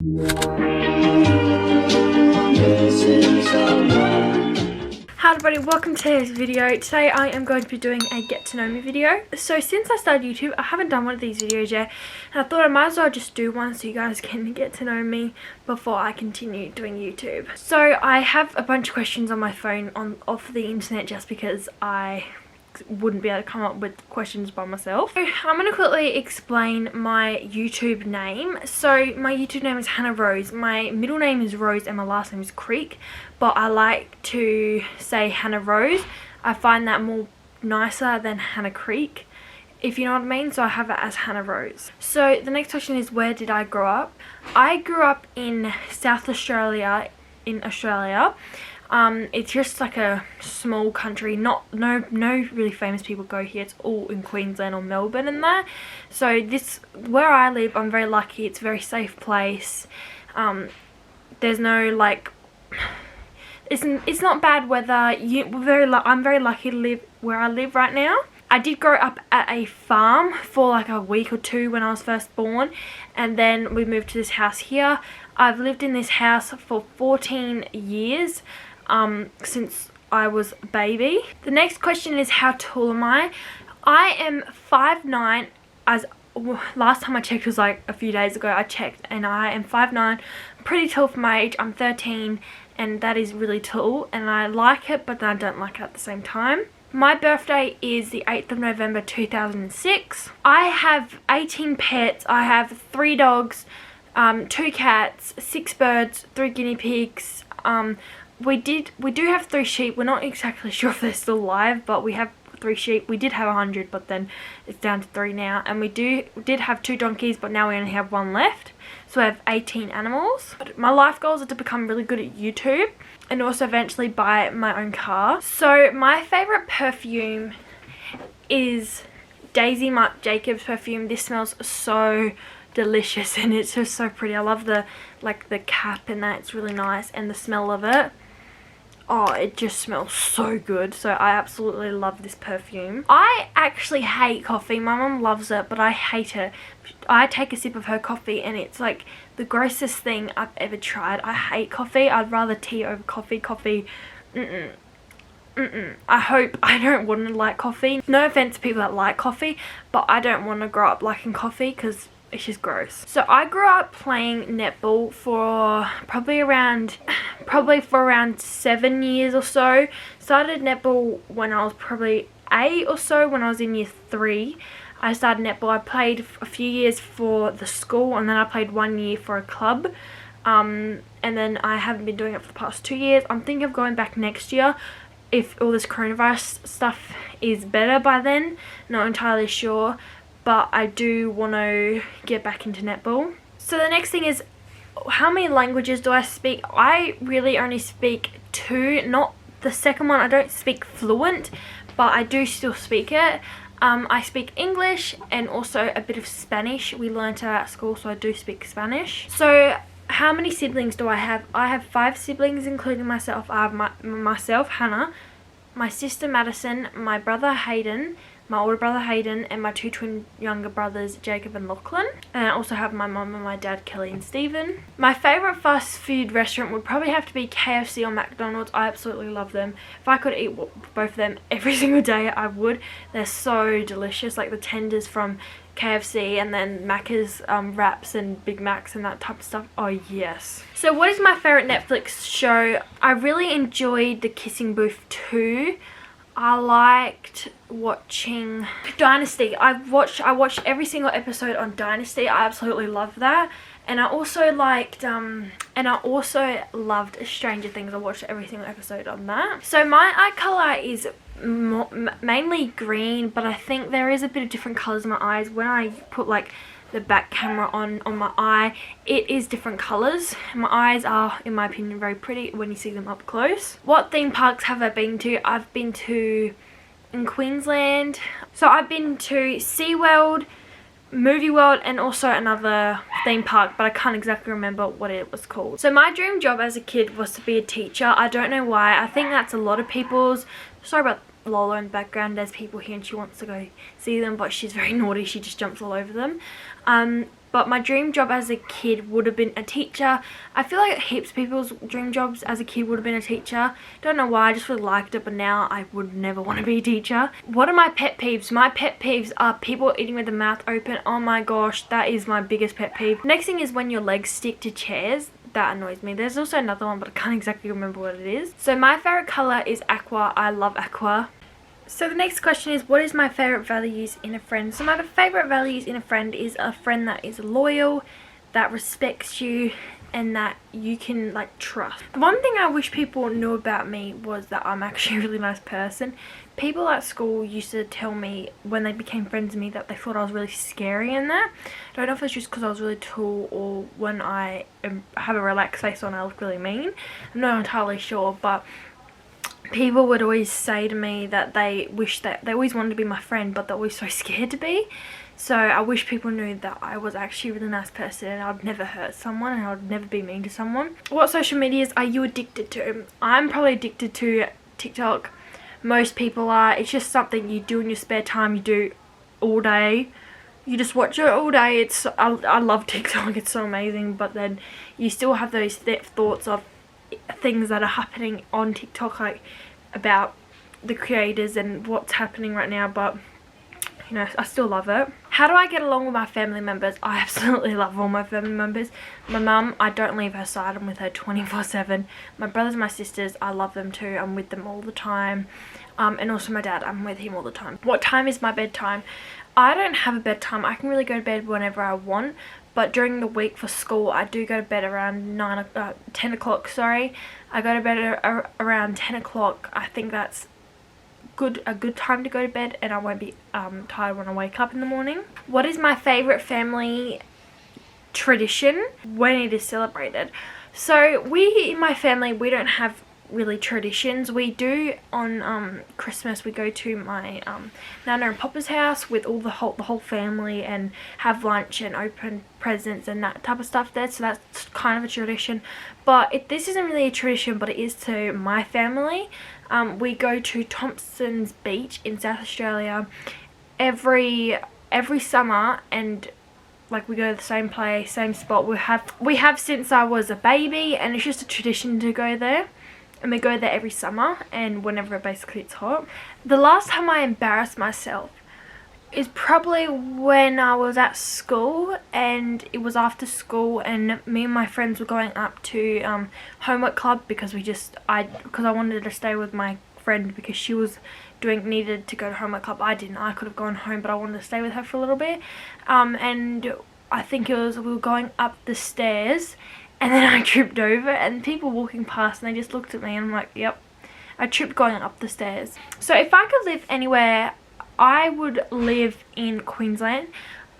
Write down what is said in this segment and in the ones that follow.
Hi everybody, welcome to today's video. Today I am going to be doing a get to know me video. So since I started YouTube, I haven't done one of these videos yet, and I thought I might as well just do one so you guys can get to know me before I continue doing YouTube. So I have a bunch of questions on my phone off the internet just because I wouldn't be able to come up with questions by myself. So I'm going to quickly explain my YouTube name. So my YouTube name is Hannah Rose. My middle name is Rose and my last name is Creek, but I like to say Hannah Rose. I find that more nicer than Hannah Creek, if you know what I mean. So I have it as Hannah Rose. So the next question is, where did I grow up? I grew up in South Australia, in Australia. It's just like a small country. No really famous people go here. It's all in Queensland or Melbourne and that. So where I live, I'm very lucky. It's a very safe place. There's no like, it's not bad weather. I'm very lucky to live where I live right now. I did grow up at a farm for like a week or two when I was first born, and then we moved to this house here. I've lived in this house for 14 years. Since I was a baby. The next question is, how tall am I? I am 5'9", as last time I checked was like a few days ago I checked, and I am 5'9", pretty tall for my age. I'm 13 and that is really tall, and I like it, but then I don't like it at the same time. My birthday is the 8th of November 2006. I have 18 pets. I have 3 dogs, 2 cats, 6 birds, 3 guinea pigs. We do have 3 sheep. We're not exactly sure if they're still alive, but we have 3 sheep. We did have 100, but then it's down to 3 now. And we did have 2 donkeys, but now we only have 1 left. So I have 18 animals. But my life goals are to become really good at YouTube and also eventually buy my own car. So my favorite perfume is Daisy Marc Jacobs perfume. This smells so delicious and it's just so pretty. I love the cap and that. It's really nice, and the smell of it. Oh, it just smells so good. So I absolutely love this perfume. I actually hate coffee. My mum loves it, but I hate it. I take a sip of her coffee and it's like the grossest thing I've ever tried. I hate coffee. I'd rather tea over coffee. I hope I don't want to like coffee. No offense to people that like coffee, but I don't want to grow up liking coffee because it's just gross. So I grew up playing netball for probably for around 7 years or so. Started netball when I was probably 8 or so. When I was in year 3, I started netball. I played a few years for the school, and then I played 1 year for a club. And then I haven't been doing it for the past 2 years. I'm thinking of going back next year if all this coronavirus stuff is better by then. Not entirely sure, but I do want to get back into netball. So the next thing is, how many languages do I speak? I really only speak 2. Not the second one. I don't speak fluent, but I do still speak it. I speak English and also a bit of Spanish. We learnt it at school, so I do speak Spanish. So how many siblings do I have? I have 5 siblings, including myself. I have myself, Hannah, my sister Madison, my brother Hayden, my older brother Hayden, and my 2 twin younger brothers Jacob and Lachlan. And I also have my mum and my dad Kelly and Stephen. My favourite fast food restaurant would probably have to be KFC or McDonald's. I absolutely love them. If I could eat both of them every single day, I would. They're so delicious, like the tenders from KFC and then Macca's wraps and Big Macs and that type of stuff. Oh yes. So what is my favourite Netflix show? I really enjoyed The Kissing Booth 2. I liked watching Dynasty. I watched every single episode on Dynasty. I absolutely loved that. And I also liked loved Stranger Things. I watched every single episode on that. So my eye colour is mainly green, but I think there is a bit of different colours in my eyes. When I put like the back camera on my eye, it is different colours. My eyes are, in my opinion, very pretty when you see them up close. What theme parks have I been to? I've been to, in Queensland, so I've been to SeaWorld, Movie World, and also another theme park, but I can't exactly remember what it was called. So my dream job as a kid was to be a teacher. I don't know why. I think that's a lot of people's. Sorry about Lola in the background. There's people here and she wants to go see them, but she's very naughty. She just jumps all over them. But my dream job as a kid would have been a teacher. I feel like heaps of people's dream jobs as a kid would have been a teacher. Don't know why, I just really liked it, but now I would never want to be a teacher. What are my pet peeves? My pet peeves are people eating with their mouth open. Oh my gosh, that is my biggest pet peeve. Next thing is when your legs stick to chairs. That annoys me. There's also another one, but I can't exactly remember what it is. So my favorite color is aqua. I love aqua. So the next question is, what is my favorite values in a friend? So my favorite values in a friend is a friend that is loyal, that respects you, and that you can like trust. One thing I wish people knew about me was that I'm actually a really nice person. People at school used to tell me when they became friends with me that they thought I was really scary and that. I don't know if it's just because I was really tall or when I have a relaxed face on I look really mean. I'm not entirely sure, but people would always say to me that they wish that they always wanted to be my friend, but they're always so scared to be. So I wish people knew that I was actually a really nice person and I'd never hurt someone and I'd never be mean to someone. What social medias are you addicted to? I'm probably addicted to TikTok. Most people are. It's just something you do in your spare time. You do all day. You just watch it all day. I love TikTok. It's so amazing. But then you still have those thoughts of things that are happening on TikTok, like about the creators and what's happening right now, but you know, I still love it. How do I get along with my family members? I absolutely love all my family members. My mum, I don't leave her side. I'm with her 24/7. My brothers and my sisters, I love them too. I'm with them all the time. And also my dad, I'm with him all the time. What time is my bedtime? I don't have a bedtime. I can really go to bed whenever I want. But during the week for school, I do go to bed around 10 o'clock, sorry. I go to bed around 10 o'clock. I think that's a good time to go to bed, and I won't be tired when I wake up in the morning. What is my favourite family tradition when it is celebrated? So we, in my family, we don't have really traditions. We do on Christmas, we go to my Nana and Papa's house with all the whole family and have lunch and open presents and that type of stuff there, so that's kind of a tradition. But this isn't really a tradition, but it is to my family. We go to Thompson's Beach in South Australia every summer, and like we go to the same place, same spot. We have since I was a baby, and it's just a tradition to go there. And we go there every summer and whenever basically it's hot. The last time I embarrassed myself is probably when I was at school, and it was after school, and me and my friends were going up to homework club because I wanted to stay with my friend because she was needed to go to homework club. I didn't. I could have gone home, but I wanted to stay with her for a little bit. And I think we were going up the stairs, and then I tripped over, and people walking past, and they just looked at me, and I'm like, yep, I tripped going up the stairs. So if I could live anywhere, I would live in Queensland.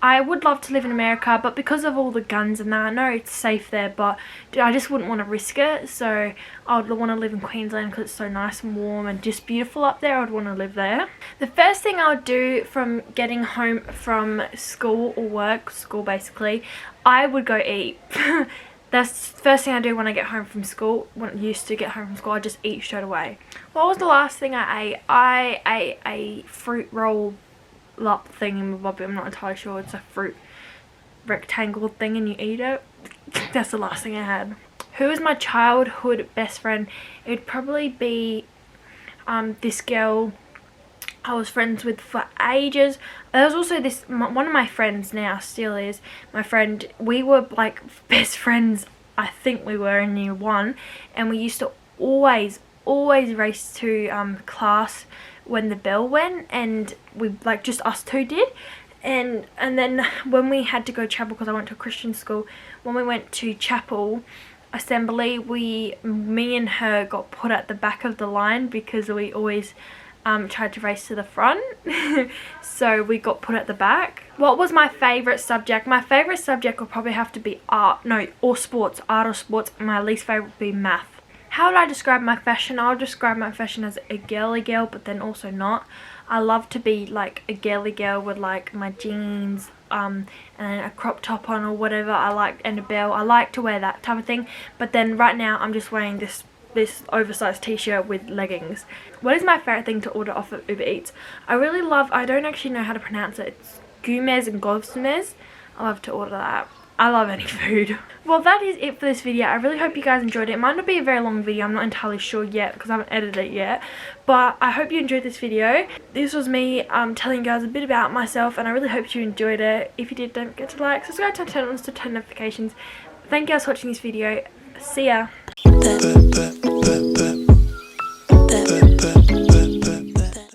I would love to live in America, but because of all the guns and that, I know it's safe there, but I just wouldn't want to risk it. So I would want to live in Queensland because it's so nice and warm and just beautiful up there. I would want to live there. The first thing I would do from getting home from school or work, school basically, I would go eat. That's the first thing I do when I get home from school. When I used to get home from school, I just eat straight away. What was the last thing I ate? I ate a fruit roll up thing in my bobby. I'm not entirely sure. It's a fruit rectangle thing and you eat it. That's the last thing I had. Who is my childhood best friend? It would probably be this girl I was friends with for ages. There was also one of my friends now, still is my friend. We were like best friends, I think we were in year 1, and we used to always race to class when the bell went, and we like just us two did. And then when we had to go chapel, because I went to a Christian school, when we went to chapel assembly, me and her got put at the back of the line because we always tried to race to the front. So we got put at the back. What was my favourite subject? My favourite subject would probably have to be art or sports. My least favourite would be math. How would I describe my fashion? I would describe my fashion as a girly girl, but then also not. I love to be like a girly girl with like my jeans and a crop top on or whatever. And a belt. I like to wear that type of thing. But then right now I'm just wearing this oversized t-shirt with leggings. What is my favourite thing to order off of Uber Eats? I don't actually know how to pronounce it. It's Gomez and Gosmez. I love to order that. I love any food. Well, that is it for this video. I really hope you guys enjoyed it. It might not be a very long video. I'm not entirely sure yet because I haven't edited it yet. But I hope you enjoyed this video. This was me telling you guys a bit about myself, and I really hope you enjoyed it. If you did, don't forget to like, subscribe to my channel, and to turn notifications. Thank you guys for watching this video. See ya.